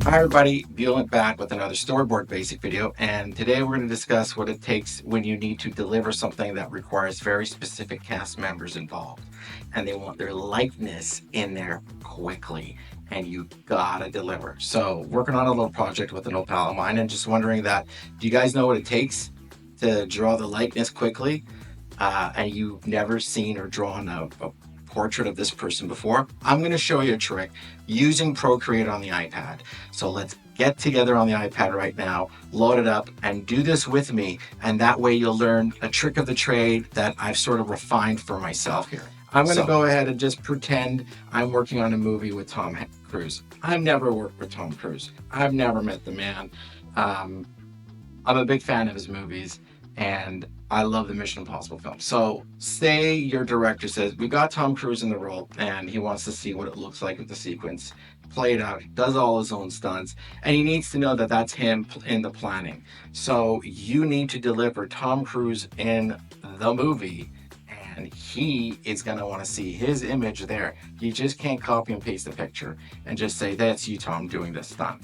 Hi everybody, Buell back with another storyboard basic video, and today we're going to discuss what it takes when you need to deliver something that requires very specific cast members involved and they want their likeness in there quickly, and you gotta deliver. So working on a little project with an old pal of mine and just wondering that, do you guys know what it takes to draw the likeness quickly? And you've never seen or drawn a portrait of this person before? I'm going to show you a trick using Procreate on the iPad. So let's get together on the iPad right now, load it up, and do this with me. And that way you'll learn a trick of the trade that I've sort of refined for myself here. I'm going to go ahead and just pretend I'm working on a movie with Tom Cruise. I've never worked with Tom Cruise. I've never met the man. I'm a big fan of his movies, and I love the Mission Impossible films. So say your director says, we got Tom Cruise in the role and he wants to see what it looks like with the sequence, play it out, does all his own stunts, and he needs to know that that's him in the planning. So you need to deliver Tom Cruise in the movie, and he is going to want to see his image there. You just can't copy and paste the picture and just say, that's you, Tom, doing this stunt.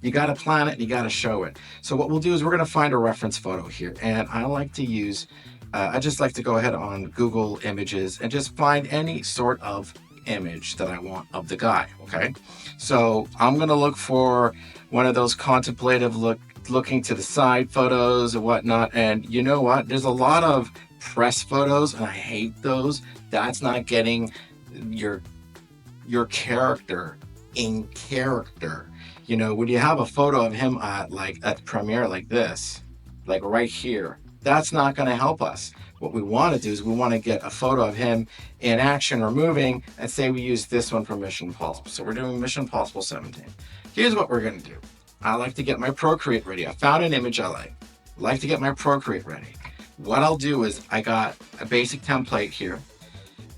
You got to plan it, you got to show it. So what we'll do is we're going to find a reference photo here, and I like to use, I just like to go ahead on Google Images and just find any sort of image that I want of the guy, okay? So I'm going to look for one of those contemplative looking to the side photos and whatnot, and you know what? There's a lot of press photos, and I hate those. That's not getting your character in character. You know, when you have a photo of him at the premiere like this, like right here, that's not going to help us. What we want to do is we want to get a photo of him in action or moving, and say we use this one for Mission Impossible. So we're doing Mission Impossible 17. Here's what we're going to do. I like to get my Procreate ready. I found an image I like to get my Procreate ready. What I'll do is I got a basic template here,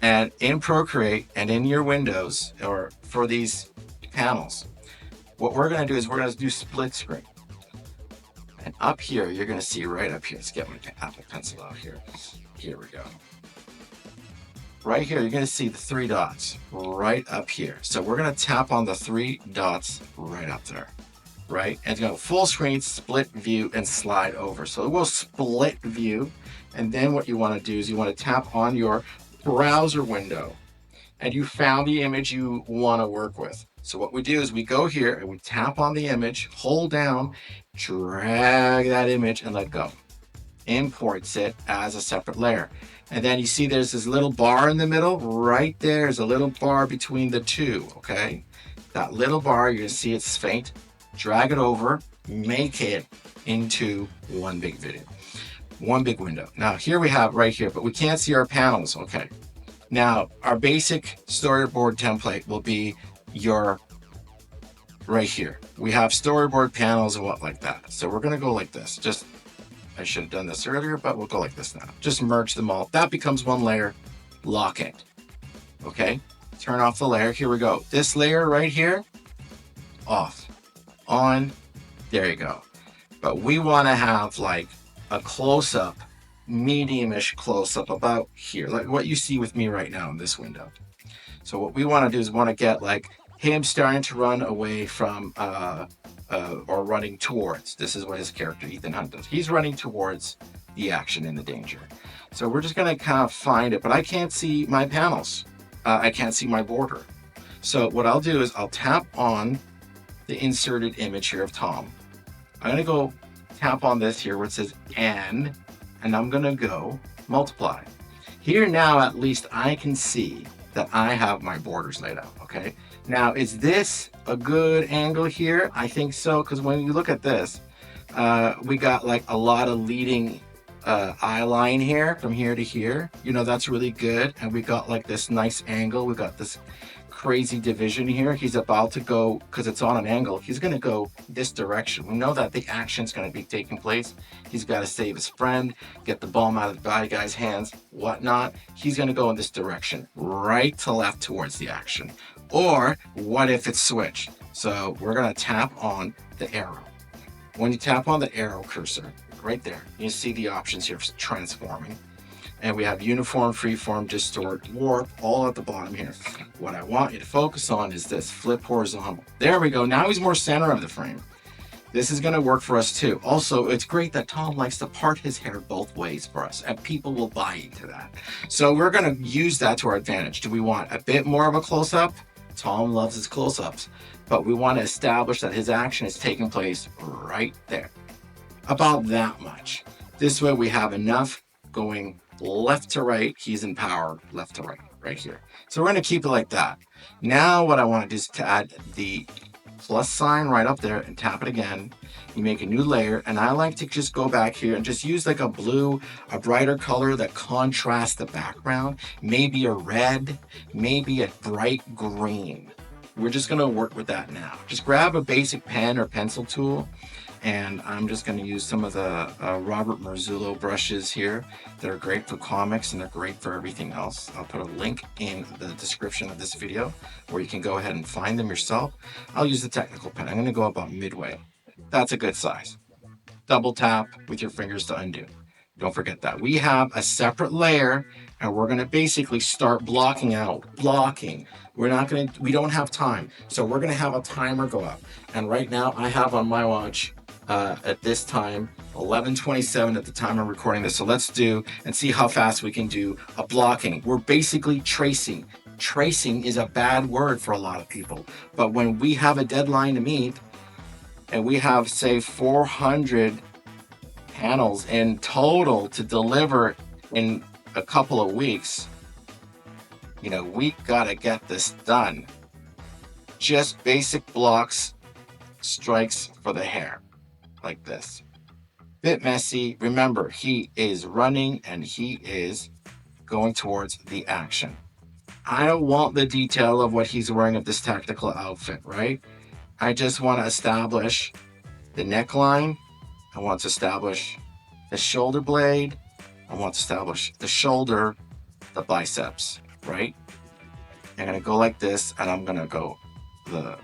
and in Procreate and in your windows or for these panels, what we're going to do is we're going to do split screen. And up here, you're going to see right up here. Let's get my Apple Pencil out here. Here we go. Right here, you're going to see the 3 dots right up here. So we're going to tap on the 3 dots right up there, right? And it's going to full screen, split view, and slide over. So we'll split view. And then what you want to do is you want to tap on your browser window, and you found the image you want to work with. So what we do is we go here and we tap on the image, hold down, drag that image and let go. Imports it as a separate layer. And then you see there's this little bar in the middle. Right there's a little bar between the two, okay? That little bar, you're gonna see it's faint. Drag it over, make it into one big video, one big window. Now here we have right here, but we can't see our panels, okay? Now our basic storyboard template will be your right here. We have storyboard panels and what like that. So we're going to go like this. Just, I should have done this earlier, but we'll go like this now. Just merge them all. That becomes one layer. Lock it. Okay. Turn off the layer. Here we go. This layer right here, off, on. There you go. But we want to have like a close-up, medium-ish close-up about here, like what you see with me right now in this window. So what we want to do is want to get like him starting to run away from or running towards. This is what his character Ethan Hunt does. He's running towards the action and the danger. So we're just going to kind of find it, but I can't see my panels. I can't see my border. So what I'll do is I'll tap on the inserted image here of Tom. I'm going to go tap on this here where it says N, and I'm going to go multiply. Here now at least I can see that I have my borders laid out, okay? Now, is this a good angle here? I think so, because when you look at this, we got like a lot of leading eye line here from here to here. You know, that's really good. And we got like this nice angle. We got this crazy division here. He's about to go, because it's on an angle, he's going to go this direction. We know that the action's going to be taking place. He's got to save his friend, get the bomb out of the bad guy's hands, whatnot. He's going to go in this direction, right to left towards the action. Or what if it's switched? So we're going to tap on the arrow. When you tap on the arrow cursor, right there, you see the options here for transforming. And we have uniform, freeform, distort, warp, all at the bottom here. What I want you to focus on is this, flip horizontal. There we go. Now he's more center of the frame. This is going to work for us too. Also, it's great that Tom likes to part his hair both ways for us, and people will buy into that. So we're going to use that to our advantage. Do we want a bit more of a close-up? Tom loves his close-ups, but we want to establish that his action is taking place right there. About that much. This way we have enough going left to right. He's in power, left to right, right here. So we're going to keep it like that. Now what I want to do is to add the plus sign right up there and tap it again. You make a new layer, and I like to just go back here and just use like a blue, a brighter color that contrasts the background, maybe a red, maybe a bright green. We're just going to work with that now. Just grab a basic pen or pencil tool, and I'm just going to use some of the Robert Marzullo brushes here that are great for comics and they're great for everything else. I'll put a link in the description of this video where you can go ahead and find them yourself. I'll use the technical pen. I'm going to go about midway. That's a good size. Double tap with your fingers to undo. Don't forget that. We have a separate layer, and we're going to basically start blocking out. Blocking. We don't have time. So we're going to have a timer go up. And right now I have on my watch at this time 11:27 at the time I'm recording this. So let's do and see how fast we can do a blocking. We're basically tracing. Tracing is a bad word for a lot of people, but when we have a deadline to meet and we have, say, 400 panels in total to deliver in a couple of weeks, we gotta get this done. Just basic blocks, strikes for the hair like this. Bit messy. Remember, he is running and he is going towards the action. I don't want the detail of what he's wearing of this tactical outfit, right? I just want to establish the neckline. I want to establish the shoulder blade. I want to establish the shoulder, the biceps, right? I'm going to go like this, and I'm going to go the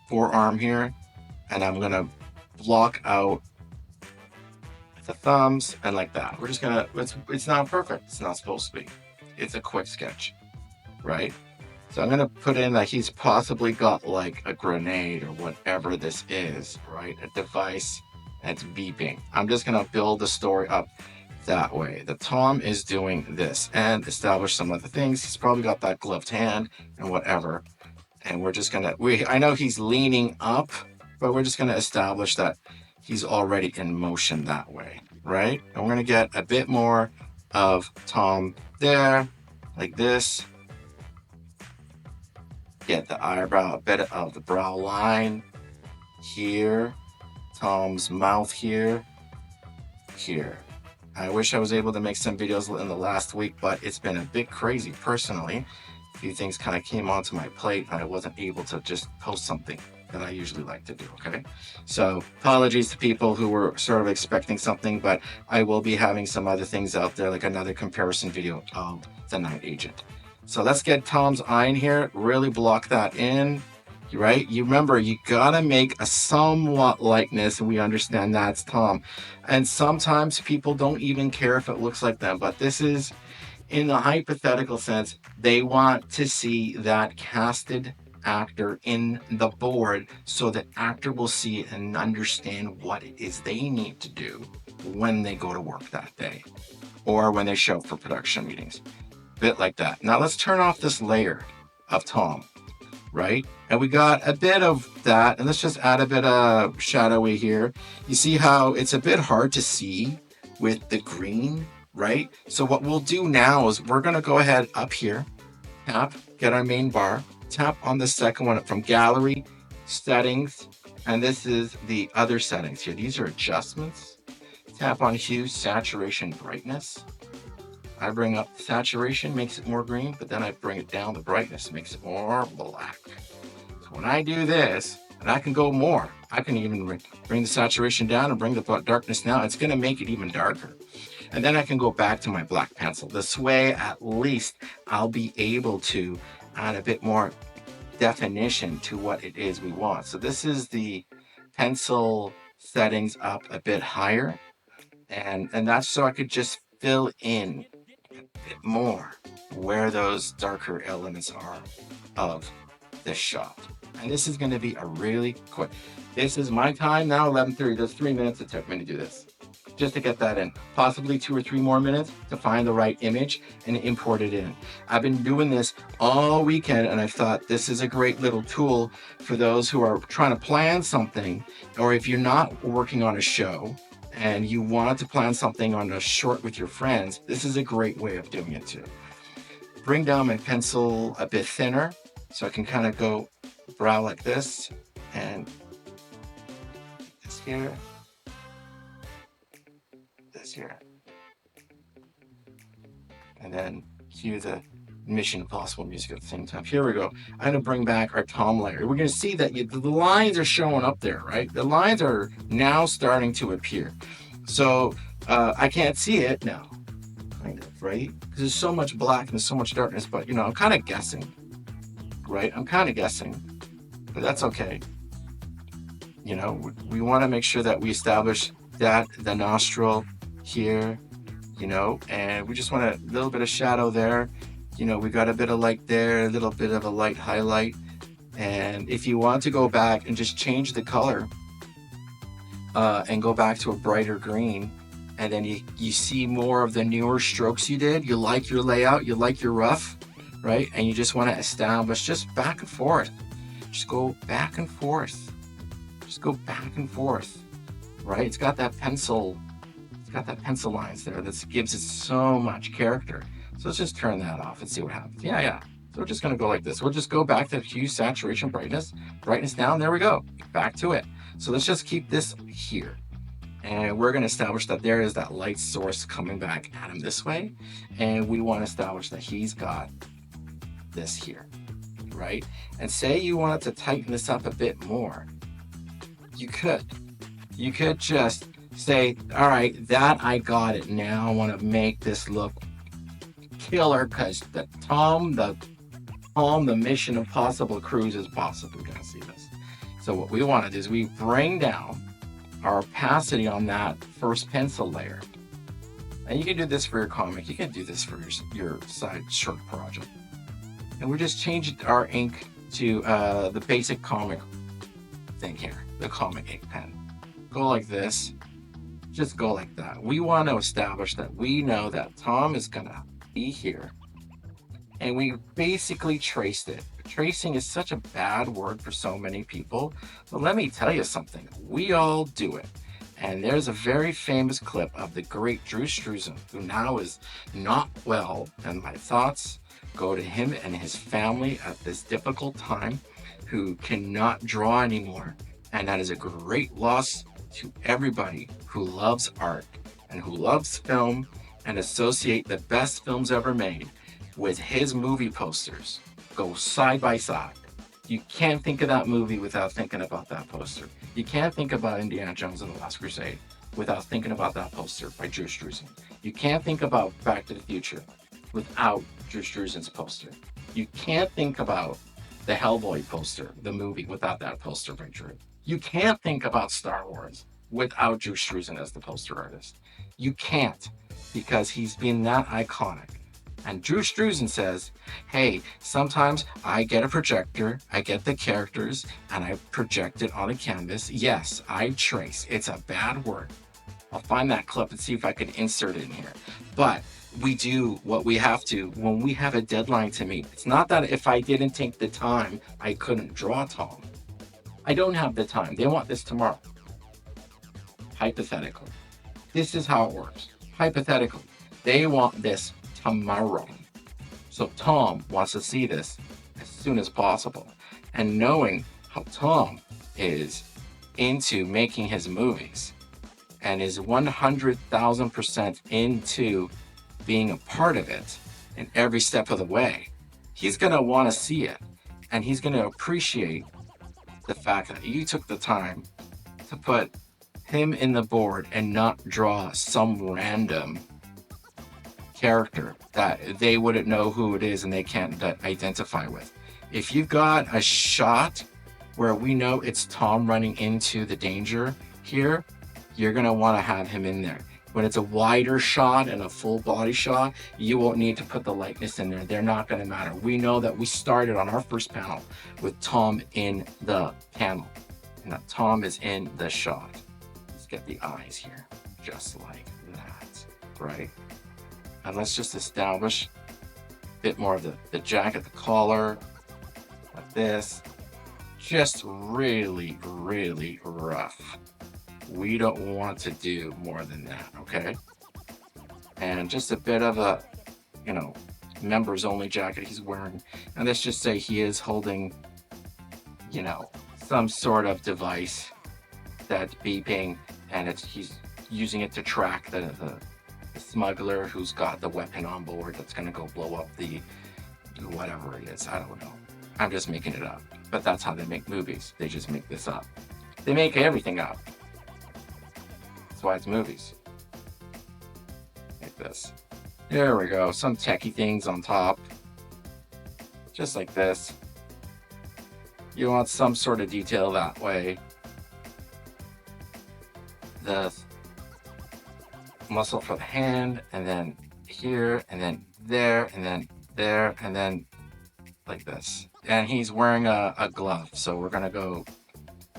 forearm here, and I'm going to block out the thumbs and like that. We're just going to, it's not perfect. It's not supposed to be. It's a quick sketch, right? So I'm going to put in that he's possibly got like a grenade or whatever this is, right? A device that's beeping. I'm just going to build the story up that way. The Tom is doing this and establish some other things. He's probably got that gloved hand and whatever. And we're just going to, I know he's leaning up, but we're just going to establish that he's already in motion that way, right? And we're going to get a bit more of Tom there, like this. Get the eyebrow, a bit of the brow line here, Tom's mouth here. I wish I was able to make some videos in the last week, but it's been a bit crazy personally. A few things kind of came onto my plate and I wasn't able to just post something that I usually like to do, okay? So apologies to people who were sort of expecting something, but I will be having some other things out there, like another comparison video of the Night Agent. So let's get Tom's eye in here, really block that in, right? You remember, you gotta make a somewhat likeness, and we understand that's Tom. And sometimes people don't even care if it looks like them, but this is, in the hypothetical sense, they want to see that casted actor in the board so the actor will see it and understand what it is they need to do when they go to work that day or when they show up for production meetings. Bit like that. Now let's turn off this layer of Tom, right? And we got a bit of that, and let's just add a bit of shadowy here. You see how it's a bit hard to see with the green, right? So what we'll do now is we're going to go ahead up here, tap, get our main bar, tap on the second one from gallery, settings, and this is the other settings here. These are adjustments. Tap on hue, saturation, brightness. I bring up saturation, makes it more green, but then I bring it down, the brightness makes it more black. So when I do this, and I can go more, I can even bring the saturation down and bring the darkness down. It's gonna make it even darker. And then I can go back to my black pencil. This way, at least, I'll be able to add a bit more definition to what it is we want. So this is the pencil settings up a bit higher. And that's so I could just fill in bit more where those darker elements are of this shot. And this is going to be a really quick. This is my time now, 11:30. There's 3 minutes it took me to do this, just to get that in. Possibly 2 or 3 more minutes to find the right image and import it in. I've been doing this all weekend, and I thought this is a great little tool for those who are trying to plan something, or if you're not working on a show and you want to plan something on a short with your friends, this is a great way of doing it too. Bring down my pencil a bit thinner so I can kind of go brow like this, and this here, this here, and then cue the Mission Impossible music at the same time. Here we go. I'm gonna bring back our Tom layer. We're gonna see that the lines are showing up there, right? The lines are now starting to appear. So I can't see it now, kind of, right? Because there's so much blackness, so much darkness, but I'm kind of guessing, right? I'm kind of guessing, but that's okay. We want to make sure that we establish that the nostril here, and we just want a little bit of shadow there. We got a bit of light there, a little bit of a light highlight. And if you want to go back and just change the color and go back to a brighter green, and then you see more of the newer strokes you did, you like your layout, you like your rough, right? And you just want to establish just back and forth. Just go back and forth. Just go back and forth, right? It's got that pencil lines there that gives it so much character. So let's just turn that off and see what happens. Yeah. So we're just gonna go like this. We'll just go back to hue, saturation, brightness down. There we go, back to it. So let's just keep this here. And we're gonna establish that there is that light source coming back at him this way. And we wanna establish that he's got this here, right? And say you wanted to tighten this up a bit more. You could just say, all right, that I got it. Now I want to make this look killer because the Mission Impossible cruise is possibly going to see this. So what we want to do is we bring down our opacity on that first pencil layer. And you can do this for your comic. You can do this for your side short project. And we just changed our ink to the basic comic thing here, the comic ink pen. Go like this. Just go like that. We want to establish that we know that Tom is going to be here. And we basically traced it. Tracing is such a bad word for so many people. But let me tell you something. We all do it. And there's a very famous clip of the great Drew Struzan, who now is not well. And my thoughts go to him and his family at this difficult time, who cannot draw anymore. And that is a great loss to everybody who loves art and who loves film and associate the best films ever made with his movie posters. Go side by side. You can't think of that movie without thinking about that poster. You can't think about Indiana Jones and the Last Crusade without thinking about that poster by Drew Struzan. You can't think about Back to the Future without Drew Struzan's poster. You can't think about the Hellboy poster, the movie, without that poster by Drew. You can't think about Star Wars without Drew Struzan as the poster artist. You can't, because he's been that iconic. And Drew Struzan says, hey, sometimes I get a projector, I get the characters, and I project it on a canvas. Yes, I trace. It's a bad word. I'll find that clip and see if I can insert it in here. But we do what we have to when we have a deadline to meet. It's not that if I didn't take the time, I couldn't draw Tom. I don't have the time. They want this tomorrow. Hypothetically. This is how it works. Hypothetically. They want this tomorrow. So Tom wants to see this as soon as possible. And knowing how Tom is into making his movies and is 100,000% into being a part of it in every step of the way, he's going to want to see it. And he's going to appreciate the fact that you took the time to put him in the board and not draw some random character that they wouldn't know who it is and they can't identify with. If you've got a shot where we know it's Tom running into the danger here, you're going to want to have him in there. When it's a wider shot and a full body shot, you won't need to put the likeness in there. They're not going to matter. We know that we started on our first panel with Tom in the panel. And that Tom is in the shot. Let's get the eyes here, just like that, right? And let's just establish a bit more of the jacket, the collar, like this. Just really, really rough. We don't want to do more than that, okay? And just a bit of a, members only jacket he's wearing. And let's just say he is holding, some sort of device that's beeping, and he's using it to track the smuggler who's got the weapon on board that's gonna go blow up the whatever it is. I don't know. I'm just making it up. But that's how they make movies. They just make this up. They make everything up. That's why it's movies. Like this. There we go. Some techie things on top. Just like this. You want some sort of detail that way. The muscle for the hand, and then here, and then there, and then there, and then like this. And he's wearing a glove, so we're gonna go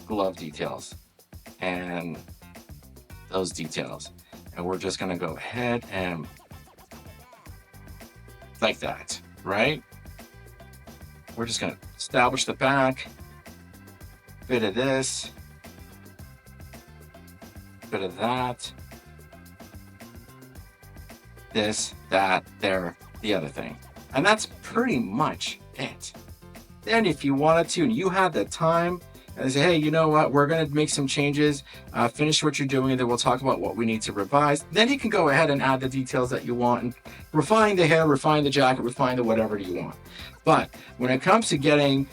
glove details and those details, and we're just gonna go ahead and like that, right? We're just gonna establish the back, bit of this, bit of that, this, that, there, the other thing. And that's pretty much it. Then if you wanted to, and you had the time, and say, hey, you know what, we're gonna make some changes, finish what you're doing, and then we'll talk about what we need to revise. Then you can go ahead and add the details that you want, and refine the hair, refine the jacket, refine the whatever you want. But when it comes to getting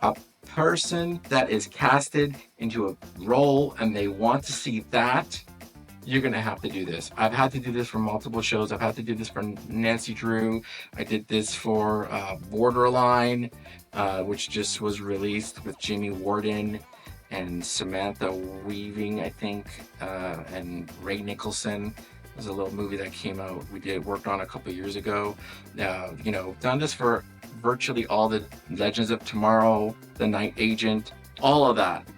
a person that is casted into a role and they want to see that, you're gonna have to do this. I've had to do this for multiple shows. I've had to do this for Nancy Drew. I did this for Borderline, which just was released with Jimmy Warden and Samantha Weaving, I think, and Ray Nicholson. It was a little movie that came out. Worked on a couple years ago. Done this for virtually all the Legends of Tomorrow, The Night Agent, all of that.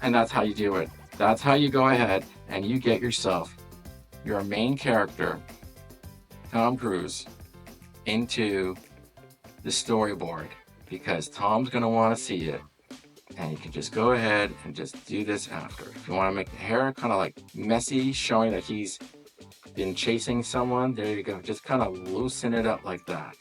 And that's how you do it. That's how you go ahead and you get yourself your main character, Tom Cruise, into the storyboard, because Tom's gonna want to see it. And you can just go ahead and just do this after. If you want to make the hair kind of like messy, showing that he's been chasing someone, there you go. Just kind of loosen it up like that.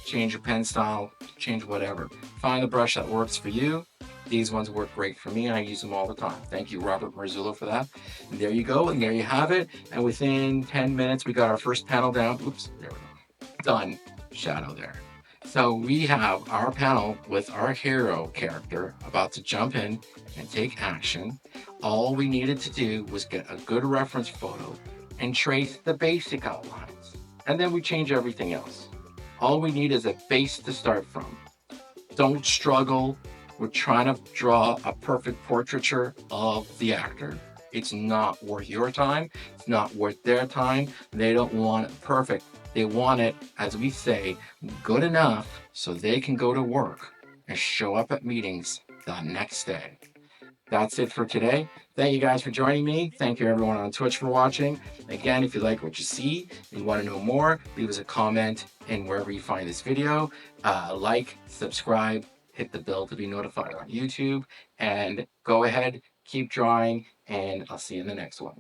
Change your pen style, change whatever. Find the brush that works for you. These ones work great for me. I use them all the time. Thank you, Robert Marzullo, for that. And there you go, and there you have it. And within 10 minutes, we got our first panel down. Oops, there we go. Done. Shadow there. So we have our panel with our hero character about to jump in and take action. All we needed to do was get a good reference photo and trace the basic outlines. And then we change everything else. All we need is a base to start from. Don't struggle with trying to draw a perfect portraiture of the actor. It's not worth your time. It's not worth their time. They don't want it perfect. They want it, as we say, good enough so they can go to work and show up at meetings the next day. That's it for today. Thank you guys for joining me. Thank you everyone on Twitch for watching. Again, if you like what you see and you want to know more, leave us a comment in wherever you find this video. Like, subscribe, hit the bell to be notified on YouTube, and go ahead, keep drawing, and I'll see you in the next one.